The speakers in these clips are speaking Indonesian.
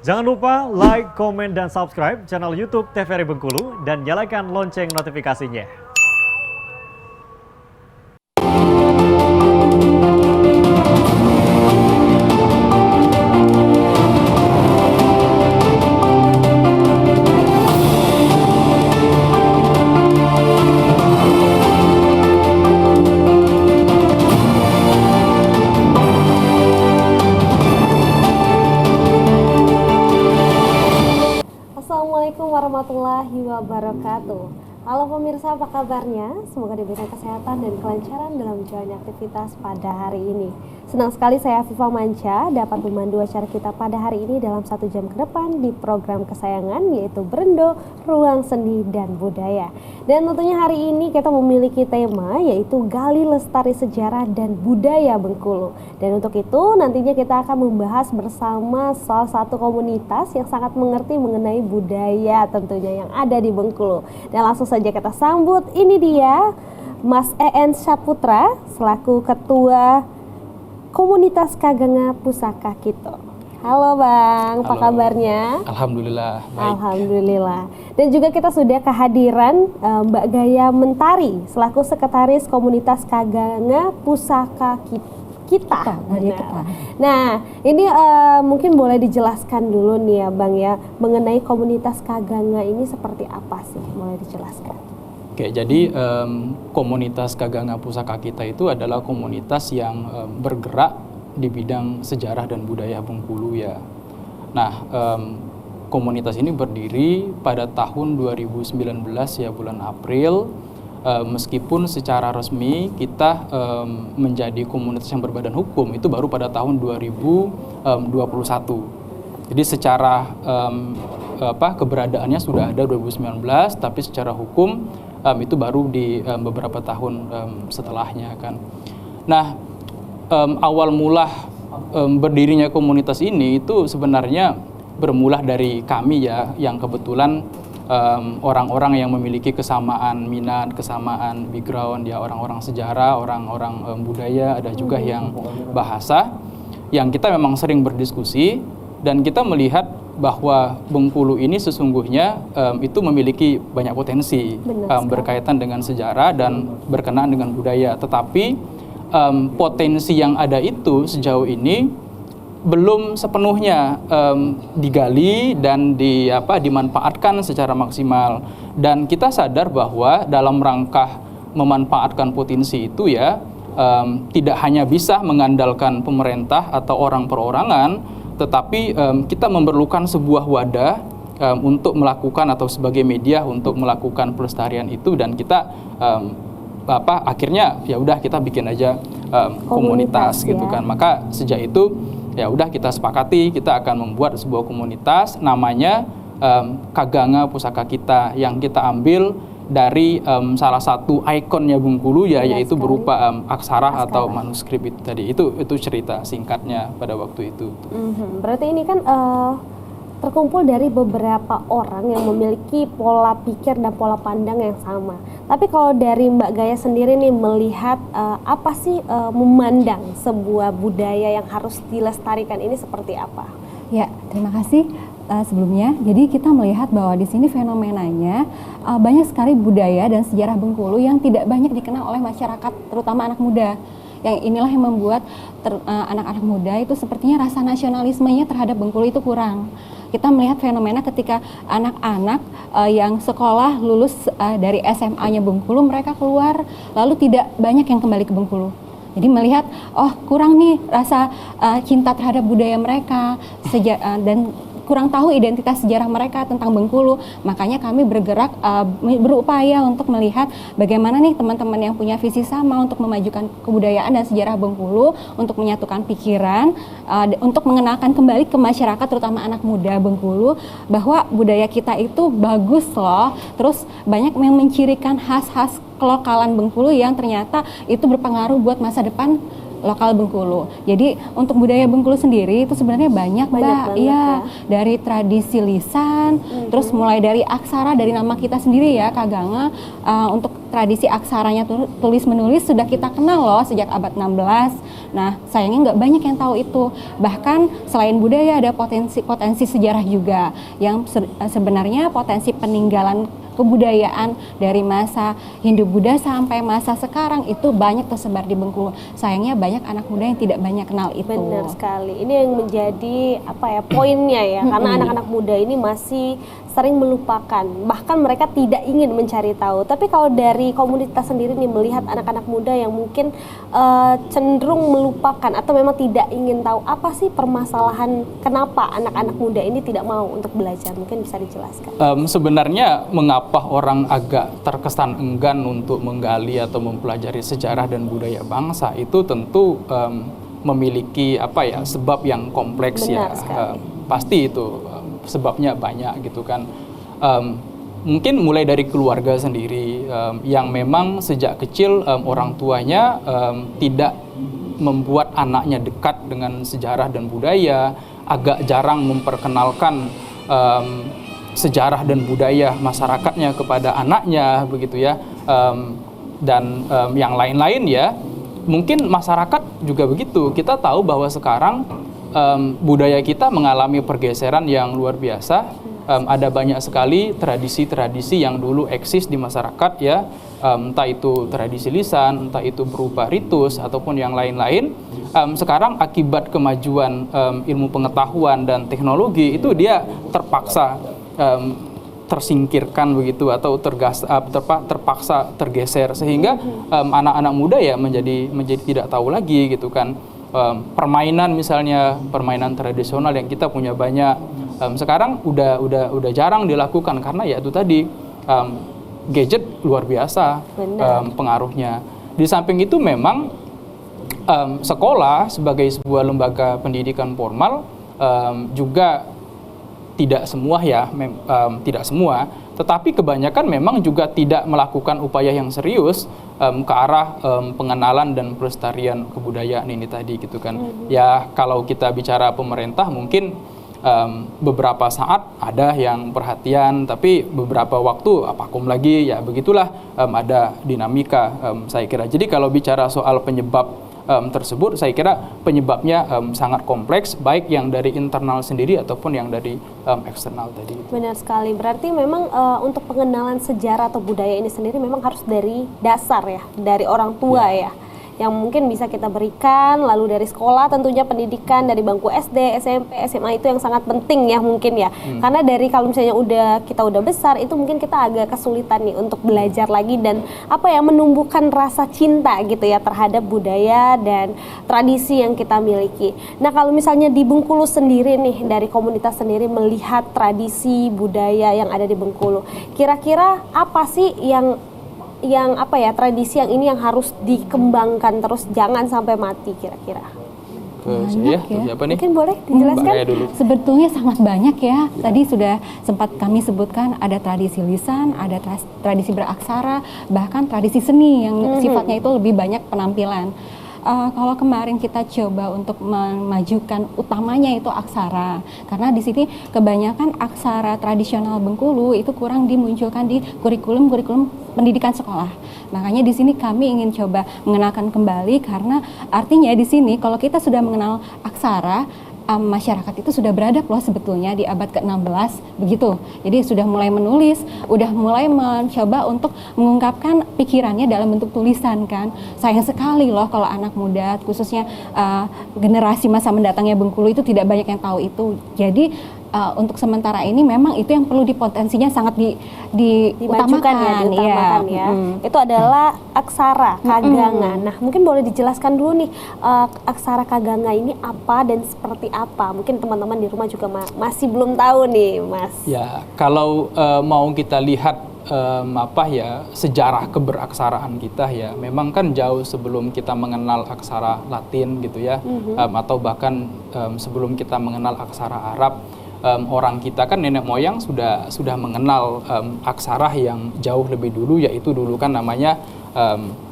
Jangan lupa like, komen, dan subscribe channel YouTube TVRI Bengkulu dan nyalakan lonceng notifikasinya. Assalamualaikum warahmatullahi wabarakatuh. Halo pemirsa, apa kabarnya? Semoga diberikan kesehatan dan kelancaran dalam menjalani aktivitas pada hari ini. Senang sekali saya Viva Manca dapat memandu acara kita pada hari ini dalam 1 jam ke depan di program kesayangan, yaitu Berendo Ruang Seni dan Budaya. Dan tentunya hari ini kita memiliki tema yaitu Gali Lestari Sejarah dan Budaya Bengkulu. Dan untuk itu nantinya kita akan membahas bersama salah satu komunitas yang sangat mengerti mengenai budaya tentunya yang ada di Bengkulu. Dan langsung saja kita sambut, ini dia Mas EN Saputra selaku Ketua Komunitas Kaganga Pusaka Kito. Halo Bang, apa kabarnya? Alhamdulillah, baik. Alhamdulillah. Dan juga kita sudah kehadiran Mbak Gaya Mentari selaku Sekretaris Komunitas Kaganga Pusaka kita. Nah, ini mungkin boleh dijelaskan dulu nih ya Bang ya, mengenai komunitas Kaganga ini seperti apa sih? Boleh dijelaskan? Oke, jadi komunitas Kaganga Pusaka kita itu adalah komunitas yang bergerak di bidang sejarah dan budaya Bengkulu ya. Nah, komunitas ini berdiri pada tahun 2019 ya, bulan April. Meskipun secara resmi kita menjadi komunitas yang berbadan hukum itu baru pada tahun 2021. Jadi secara keberadaannya sudah ada 2019, tapi secara hukum itu baru di beberapa tahun setelahnya kan. Nah, awal mula berdirinya komunitas ini itu sebenarnya bermula dari kami ya, yang kebetulan orang-orang yang memiliki kesamaan minat, kesamaan background ya, orang-orang sejarah, orang-orang budaya, ada juga yang bahasa, yang kita memang sering berdiskusi dan kita melihat bahwa Bengkulu ini sesungguhnya itu memiliki banyak potensi berkaitan dengan sejarah dan berkenaan dengan budaya, tetapi potensi yang ada itu sejauh ini belum sepenuhnya digali dan dimanfaatkan secara maksimal. Dan kita sadar bahwa dalam rangka memanfaatkan potensi itu ya, tidak hanya bisa mengandalkan pemerintah atau orang perorangan, tetapi kita memerlukan sebuah wadah untuk melakukan atau sebagai media untuk melakukan pelestarian itu. Dan kita akhirnya ya udah kita bikin aja komunitas gitu kan. Maka sejak itu ya udah kita sepakati kita akan membuat sebuah komunitas namanya Kaganga Pusaka Kita, yang kita ambil dari salah satu ikonnya Bengkulu ya, yaitu berupa aksara atau manuskrip itu tadi. Itu cerita singkatnya pada waktu itu. Berarti ini kan terkumpul dari beberapa orang yang memiliki pola pikir dan pola pandang yang sama. Tapi kalau dari Mbak Gaya sendiri nih melihat apa sih memandang sebuah budaya yang harus dilestarikan ini seperti apa? Ya, terima kasih sebelumnya. Jadi kita melihat bahwa di sini fenomenanya banyak sekali budaya dan sejarah Bengkulu yang tidak banyak dikenal oleh masyarakat, terutama anak muda. Yang inilah yang membuat anak-anak muda itu sepertinya rasa nasionalismenya terhadap Bengkulu itu kurang. Kita melihat fenomena ketika anak-anak yang sekolah lulus dari SMA-nya Bengkulu, mereka keluar lalu tidak banyak yang kembali ke Bengkulu. Jadi melihat, oh kurang nih rasa cinta terhadap budaya mereka dan kurang tahu identitas sejarah mereka tentang Bengkulu. Makanya kami bergerak berupaya untuk melihat bagaimana nih teman-teman yang punya visi sama untuk memajukan kebudayaan dan sejarah Bengkulu, untuk menyatukan pikiran, untuk mengenalkan kembali ke masyarakat terutama anak muda Bengkulu bahwa budaya kita itu bagus loh. Terus banyak yang mencirikan khas-khas kelokalan Bengkulu yang ternyata itu berpengaruh buat masa depan lokal Bengkulu. Jadi untuk budaya Bengkulu sendiri itu sebenarnya banyak Mbak. Iya, dari tradisi lisan, terus mulai dari aksara, dari nama kita sendiri ya, Kaganga, untuk tradisi aksaranya tulis menulis sudah kita kenal loh sejak abad 16. Nah, sayangnya nggak banyak yang tahu itu. Bahkan selain budaya ada potensi sejarah juga yang sebenarnya potensi peninggalan kebudayaan dari masa Hindu-Buddha sampai masa sekarang itu banyak tersebar di Bengkulu. Sayangnya banyak anak muda yang tidak banyak kenal itu. Benar sekali. Ini yang menjadi poinnya ya, karena anak-anak muda ini masih sering melupakan, bahkan mereka tidak ingin mencari tahu. Tapi kalau dari komunitas sendiri nih melihat anak-anak muda yang mungkin cenderung melupakan atau memang tidak ingin tahu, apa sih permasalahan kenapa anak-anak muda ini tidak mau untuk belajar? Mungkin bisa dijelaskan. Sebenarnya mengapa orang agak terkesan enggan untuk menggali atau mempelajari sejarah dan budaya bangsa itu tentu memiliki sebab yang kompleks. Benar ya. sekali. Pasti itu sebabnya banyak gitu kan. Mungkin mulai dari keluarga sendiri yang memang sejak kecil orang tuanya tidak membuat anaknya dekat dengan sejarah dan budaya, agak jarang memperkenalkan sejarah dan budaya masyarakatnya kepada anaknya begitu ya, dan yang lain-lain ya. Mungkin masyarakat juga begitu. Kita tahu bahwa sekarang budaya kita mengalami pergeseran yang luar biasa. Ada banyak sekali tradisi-tradisi yang dulu eksis di masyarakat ya, entah itu tradisi lisan, entah itu berupa ritus ataupun yang lain-lain. Sekarang akibat kemajuan ilmu pengetahuan dan teknologi itu dia terpaksa tersingkirkan begitu atau terpaksa tergeser sehingga anak-anak muda ya menjadi tidak tahu lagi gitu kan. Permainan misalnya, permainan tradisional yang kita punya banyak sekarang udah jarang dilakukan karena ya itu tadi gadget luar biasa pengaruhnya. Di samping itu memang sekolah sebagai sebuah lembaga pendidikan formal juga tidak semua ya, tidak semua, tetapi kebanyakan memang juga tidak melakukan upaya yang serius ke arah pengenalan dan pelestarian kebudayaan ini tadi gitu kan. Ya kalau kita bicara pemerintah mungkin beberapa saat ada yang perhatian, tapi beberapa waktu vakum lagi ya, begitulah ada dinamika saya kira. Jadi kalau bicara soal penyebab tersebut, saya kira penyebabnya sangat kompleks, baik yang dari internal sendiri ataupun yang dari eksternal tadi. Benar sekali, berarti memang untuk pengenalan sejarah atau budaya ini sendiri memang harus dari dasar ya, dari orang tua ya, yang mungkin bisa kita berikan, lalu dari sekolah tentunya pendidikan dari bangku SD, SMP, SMA itu yang sangat penting ya mungkin ya. Karena dari kalau misalnya kita udah besar itu mungkin kita agak kesulitan nih untuk belajar lagi dan menumbuhkan rasa cinta gitu ya terhadap budaya dan tradisi yang kita miliki. Nah, kalau misalnya di Bengkulu sendiri nih, dari komunitas sendiri melihat tradisi budaya yang ada di Bengkulu, kira-kira apa sih yang tradisi yang ini yang harus dikembangkan terus, jangan sampai mati kira-kira? Siapa nih? Mungkin boleh dijelaskan? Dulu. Sebetulnya sangat banyak ya. Tadi sudah sempat kami sebutkan ada tradisi lisan, ada tradisi beraksara, bahkan tradisi seni yang sifatnya itu lebih banyak penampilan. Kalau kemarin kita coba untuk memajukan utamanya itu aksara, karena di sini kebanyakan aksara tradisional Bengkulu itu kurang dimunculkan di kurikulum pendidikan sekolah. Makanya di sini kami ingin coba mengenalkan kembali, karena artinya di sini kalau kita sudah mengenal aksara, masyarakat itu sudah beradab loh sebetulnya di abad ke-16 begitu. Jadi sudah mulai menulis, udah mulai mencoba untuk mengungkapkan pikirannya dalam bentuk tulisan kan. Sayang sekali loh kalau anak muda khususnya generasi masa mendatangnya Bengkulu itu tidak banyak yang tahu itu. Jadi untuk sementara ini memang itu yang perlu potensinya sangat diutamakan ya. Itu adalah aksara Kaganga. Nah, mungkin boleh dijelaskan dulu nih aksara Kaganga ini apa dan seperti apa? Mungkin teman-teman di rumah juga masih belum tahu nih, Mas. Ya, kalau mau kita lihat sejarah keberaksaraan kita ya, memang kan jauh sebelum kita mengenal aksara Latin gitu ya, atau bahkan sebelum kita mengenal aksara Arab. Orang kita kan nenek moyang sudah mengenal aksara yang jauh lebih dulu, yaitu dulu kan namanya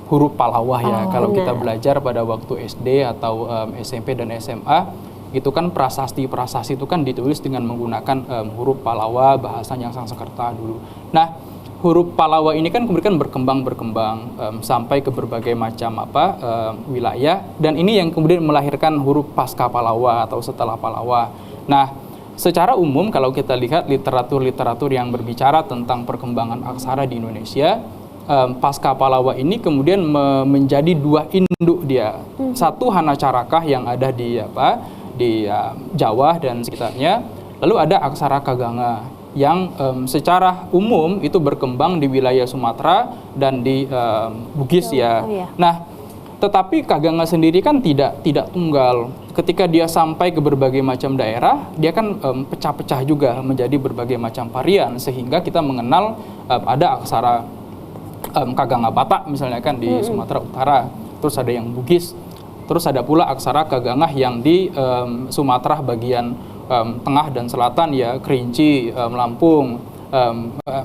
huruf Palawah ya. Kalau kita belajar pada waktu SD atau SMP dan SMA, itu kan prasasti itu kan ditulis dengan menggunakan huruf Palawah, bahasa yang Sanskerta dulu. Nah, huruf Pallawa ini kan kemudian berkembang sampai ke berbagai macam wilayah, dan ini yang kemudian melahirkan huruf pasca Pallawa atau setelah Pallawa. Nah, secara umum kalau kita lihat literatur yang berbicara tentang perkembangan aksara di Indonesia, pasca Pallawa ini kemudian menjadi dua induk dia. Satu Hanacaraka yang ada di Jawa dan sekitarnya, lalu ada aksara Kaganga yang secara umum itu berkembang di wilayah Sumatera dan di Bugis ya. Nah, tetapi Kaganga sendiri kan tidak tunggal. Ketika dia sampai ke berbagai macam daerah, dia kan pecah-pecah juga menjadi berbagai macam varian, sehingga kita mengenal ada aksara Kaganga Batak misalnya kan di Sumatera Utara, terus ada yang Bugis, terus ada pula aksara Kaganga yang di Sumatera bagian tengah dan selatan ya, Kerinci, Lampung,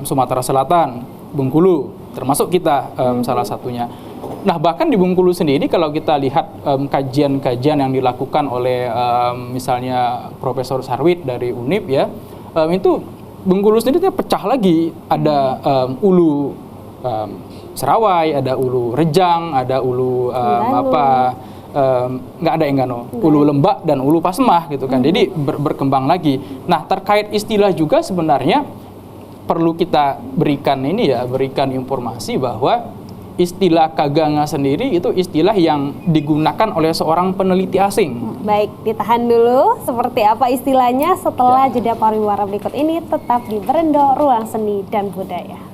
Sumatera Selatan, Bengkulu, termasuk kita salah satunya. Nah, bahkan di Bengkulu sendiri kalau kita lihat kajian-kajian yang dilakukan oleh misalnya Profesor Sarwit dari UNIP ya, itu Bengkulu sendiri pecah lagi, ada ulu Serawai, ada ulu Rejang, ada ulu nggak ada Enggano, ulu Lembak dan ulu Pasemah gitu kan. Jadi berkembang lagi. Nah, terkait istilah juga sebenarnya perlu kita berikan informasi bahwa istilah Kaganga sendiri itu istilah yang digunakan oleh seorang peneliti asing. Baik, ditahan dulu. Seperti apa istilahnya setelah jeda pariwara berikut ini, tetap di Berendo Ruang Seni dan Budaya.